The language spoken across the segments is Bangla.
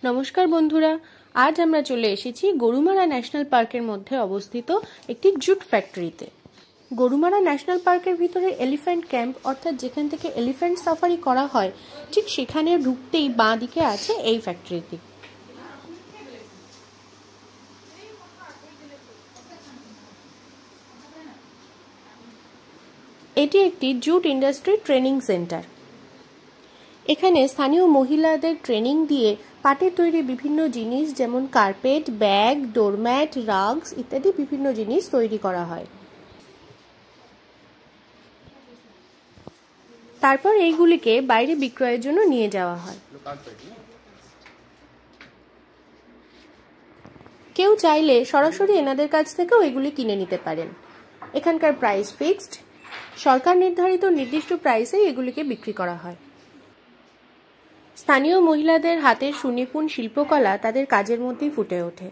নমস্কার বন্ধুরা, আজ আমরা চলে এসেছি গরুমারা ন্যাশনাল পার্কের মধ্যে অবস্থিত একটি জুট ফ্যাক্টরিতে। গরুমারা ন্যাশনাল পার্কের ভিতরে এলিফ্যান্ট ক্যাম্প অর্থাৎ যেখান থেকে এলিফ্যান্ট সাফারি করা হয়, ঠিক সেখানে ঢুকতেই বাঁ দিকে আছে এই ফ্যাক্টরিটি। এটি একটি জুট ইন্ডাস্ট্রি ট্রেনিং সেন্টার। এখানে স্থানীয় মহিলাদের ট্রেনিং দিয়ে পাটের তৈরি বিভিন্ন জিনিস যেমন কার্পেট, ব্যাগ, ডোরম্যাট, রাগস ইত্যাদি বিভিন্ন জিনিস তৈরি করা হয়। তারপর এইগুলিকে বাইরে বিক্রয়ের জন্য নিয়ে যাওয়া হয়। কেউ চাইলে সরাসরি এনাদের কাছ থেকেও এগুলি কিনে নিতে পারেন। এখানকার প্রাইস ফিক্সড, সরকার নির্ধারিত নির্দিষ্ট প্রাইসে এগুলিকে বিক্রি করা হয়। স্থানীয় মহিলাদের হাতের সুনিপুণ শিল্পকলা তাদের কাজের মধ্যেই ফুটে ওঠে।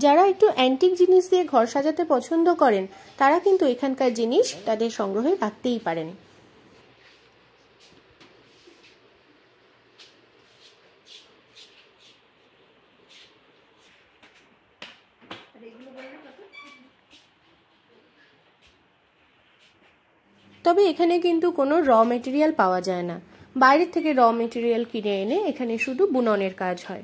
যারা একটু অ্যান্টিক জিনিস দিয়ে ঘর সাজাতে পছন্দ করেন তারা কিন্তু এখানকার জিনিস তাদের সংগ্রহে রাখতেই পারেন। তবে এখানে কিন্তু কোনো র মেটেরিয়াল পাওয়া যায় না, বাইরের থেকে র মেটেরিয়াল কিনে এনে এখানে শুধু বুননের কাজ হয়।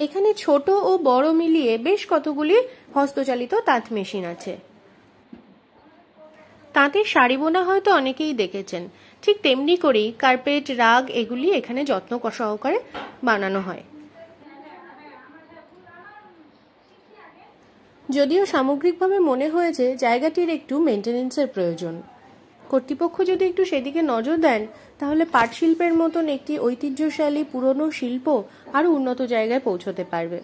এখানে ছোট ও বড় মিলিয়ে বেশ কতগুলি হস্তচালিত তাঁত মেশিন আছে। তাঁতের শাড়ি বোনা হয়তো অনেকেই দেখেছেন, ঠিক তেমনি করেই কার্পেট, রাগ এগুলি এখানে যত্ন সহকারে বানানো হয়। যদিও সামগ্রিকভাবে মনে হয়েছে জায়গাটির একটু মেনটেনেন্সের প্রয়োজন। কর্তৃপক্ষ যদি একটু সেদিকে নজর দেন তাহলে পাট শিল্পের মতন একটি ঐতিহ্যশালী পুরনো শিল্প আরও উন্নত জায়গায় পৌঁছতে পারবে।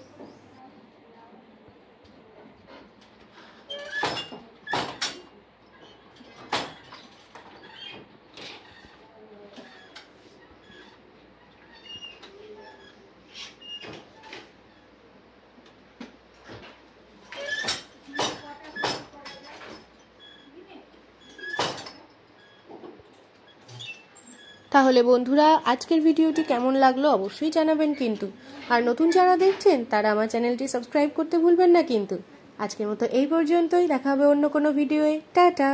তাহলে বন্ধুরা, আজকের ভিডিওটি কেমন লাগলো অবশ্যই জানাবেন কিন্তু। আর নতুন যারা দেখছেন তারা আমার চ্যানেলটি সাবস্ক্রাইব করতে ভুলবেন না কিন্তু। আজকের মতো এই পর্যন্তই, দেখা হবে অন্য কোনো ভিডিওয়ে। টাটা।